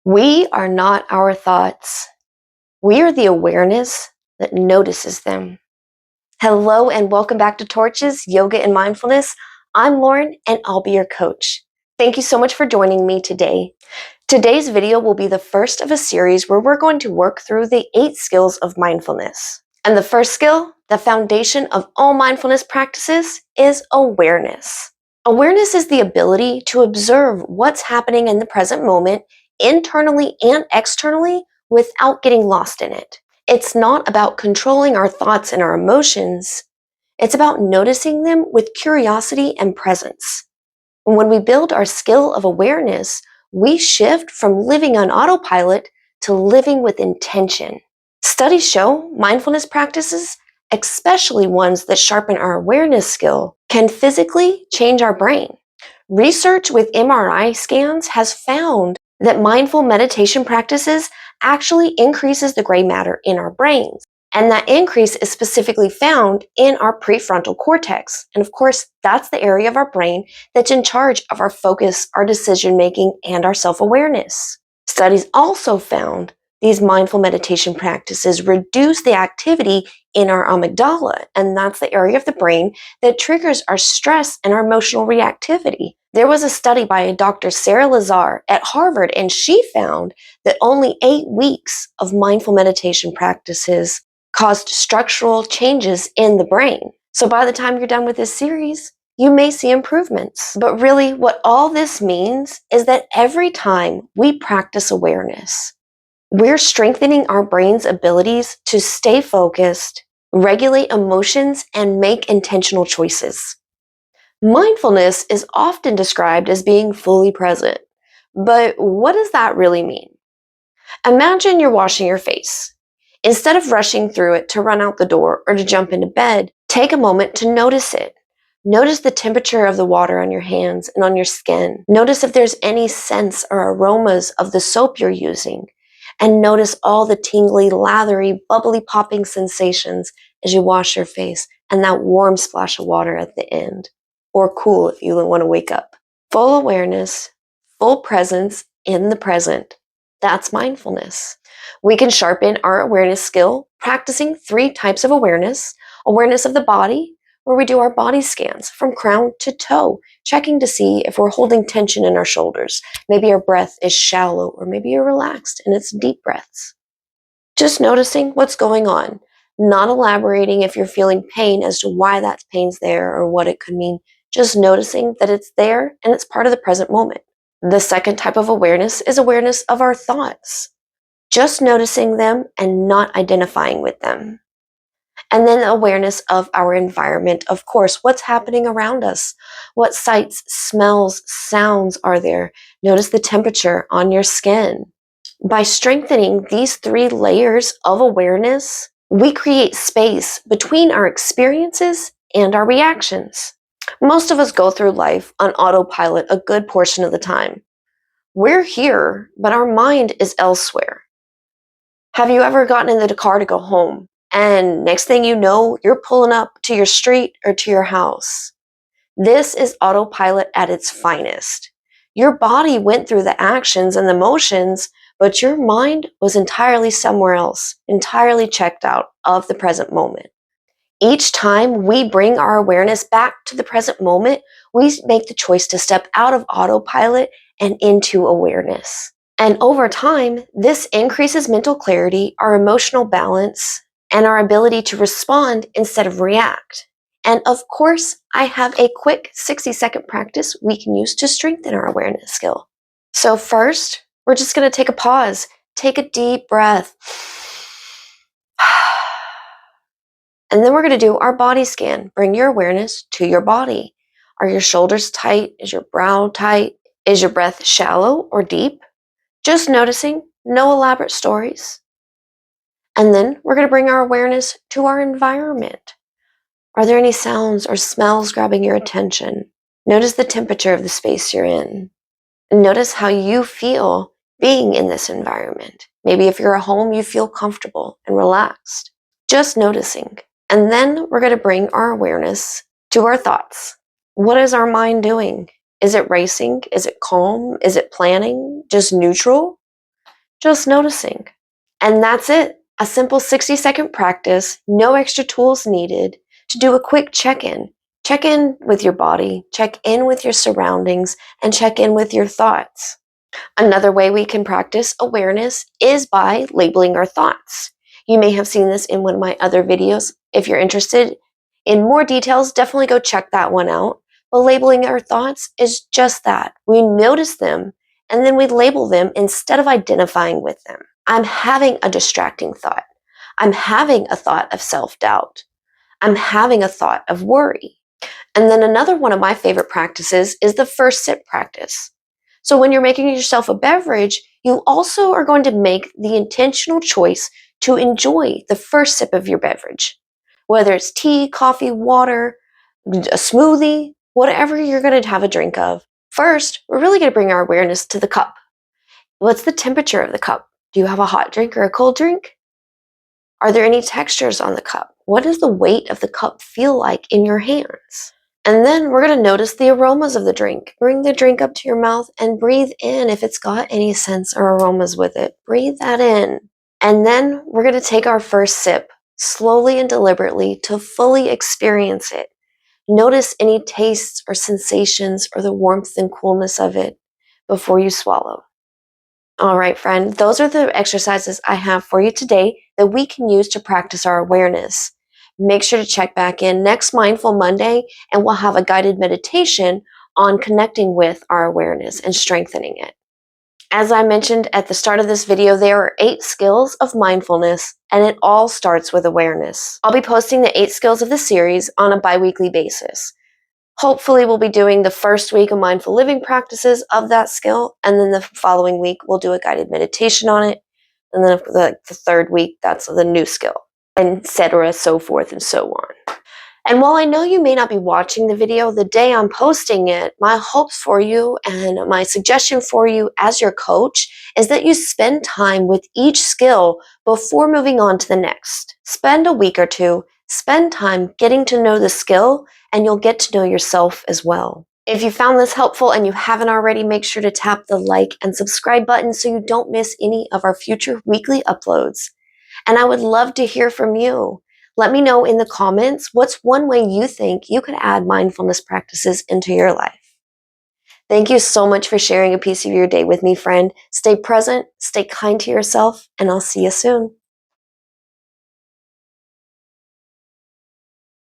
We are not our thoughts. We are the awareness that notices them. Hello and welcome back to Torches, Yoga and Mindfulness. I'm Lauren and I'll be your coach. Thank you so much for joining me today. Today's video will be the first of a series where we're going to work through the 8 skills of mindfulness. And the first skill, the foundation of all mindfulness practices, is awareness. Awareness is the ability to observe what's happening in the present moment, internally and externally, without getting lost in it. It's not about controlling our thoughts and our emotions. It's about noticing them with curiosity and presence. And when we build our skill of awareness, we shift from living on autopilot to living with intention. Studies show mindfulness practices, especially ones that sharpen our awareness skill, can physically change our brain. Research with MRI scans has found that mindful meditation practices actually increases the gray matter in our brains. And that increase is specifically found in our prefrontal cortex. And of course, that's the area of our brain that's in charge of our focus, our decision making, and our self-awareness. Studies also found these mindful meditation practices reduce the activity in our amygdala, and that's the area of the brain that triggers our stress and our emotional reactivity. There was a study by Dr. Sarah Lazar at Harvard, and she found that only 8 weeks of mindful meditation practices caused structural changes in the brain. So by the time you're done with this series, you may see improvements. But really, what all this means is that every time we practice awareness, we're strengthening our brain's abilities to stay focused, regulate emotions, and make intentional choices. Mindfulness is often described as being fully present. But what does that really mean? Imagine you're washing your face. Instead of rushing through it to run out the door or to jump into bed, take a moment to notice it. Notice the temperature of the water on your hands and on your skin. Notice if there's any scents or aromas of the soap you're using. And notice all the tingly, lathery, bubbly popping sensations as you wash your face and that warm splash of water at the end. Or cool if you want to wake up. Full awareness, full presence in the present. That's mindfulness. We can sharpen our awareness skill practicing 3 types of awareness. Awareness of the body, where we do our body scans from crown to toe, checking to see if we're holding tension in our shoulders. Maybe our breath is shallow, or maybe you're relaxed and it's deep breaths. Just noticing what's going on, not elaborating if you're feeling pain as to why that pain's there or what it could mean. Just noticing that it's there and it's part of the present moment. The second type of awareness is awareness of our thoughts. Just noticing them and not identifying with them. And then awareness of our environment. Of course, what's happening around us? What sights, smells, sounds are there? Notice the temperature on your skin. By strengthening these 3 layers of awareness, we create space between our experiences and our reactions. Most of us go through life on autopilot a good portion of the time. We're here, but our mind is elsewhere. Have you ever gotten in the car to go home, and next thing you know, you're pulling up to your street or to your house? This is autopilot at its finest. Your body went through the actions and the motions, but your mind was entirely somewhere else, entirely checked out of the present moment. Each time we bring our awareness back to the present moment, we make the choice to step out of autopilot and into awareness. And over time, this increases mental clarity, our emotional balance, and our ability to respond instead of react. And of course, I have a quick 60-second practice we can use to strengthen our awareness skill. So first, we're just going to take a pause. Take a deep breath. And then we're going to do our body scan. Bring your awareness to your body. Are your shoulders tight? Is your brow tight? Is your breath shallow or deep? Just noticing, no elaborate stories. And then we're going to bring our awareness to our environment. Are there any sounds or smells grabbing your attention? Notice the temperature of the space you're in. Notice how you feel being in this environment. Maybe if you're at home, you feel comfortable and relaxed. Just noticing. And then we're going to bring our awareness to our thoughts. What is our mind doing? Is it racing? Is it calm? Is it planning? Just neutral? just noticing. And that's it. A simple 60-second practice, no extra tools needed, to do a quick check-in. Check in with your body, check in with your surroundings, and check in with your thoughts. Another way we can practice awareness is by labeling our thoughts. You may have seen this in one of my other videos. If you're interested in more details, definitely go check that one out. But labeling our thoughts is just that. We notice them and then we label them instead of identifying with them. I'm having a distracting thought. I'm having a thought of self-doubt. I'm having a thought of worry. And then another one of my favorite practices is the first sip practice. So when you're making yourself a beverage, you also are going to make the intentional choice to enjoy the first sip of your beverage. Whether it's tea, coffee, water, a smoothie, whatever you're going to have a drink of. First, we're really going to bring our awareness to the cup. What's the temperature of the cup? Do you have a hot drink or a cold drink? Are there any textures on the cup? What does the weight of the cup feel like in your hands? And then we're going to notice the aromas of the drink. Bring the drink up to your mouth and breathe in if it's got any scents or aromas with it. Breathe that in. And then we're going to take our first sip slowly and deliberately to fully experience it. Notice any tastes or sensations or the warmth and coolness of it before you swallow. All right, friend, those are the exercises I have for you today that we can use to practice our awareness. Make sure to check back in next Mindful Monday, and we'll have a guided meditation on connecting with our awareness and strengthening it. As I mentioned at the start of this video, there are 8 skills of mindfulness, and it all starts with awareness. I'll be posting the 8 skills of the series on a bi-weekly basis. Hopefully, we'll be doing the first week of mindful living practices of that skill, and then the following week, we'll do a guided meditation on it. And then the third week, that's the new skill, etc., so forth and so on. And while I know you may not be watching the video the day I'm posting it, my hopes for you and my suggestion for you as your coach is that you spend time with each skill before moving on to the next. Spend a week or two, spend time getting to know the skill, and you'll get to know yourself as well. If you found this helpful and you haven't already, make sure to tap the like and subscribe button so you don't miss any of our future weekly uploads. And I would love to hear from you. Let me know in the comments what's one way you think you could add mindfulness practices into your life. Thank you so much for sharing a piece of your day with me, friend. Stay present, stay kind to yourself, and I'll see you soon.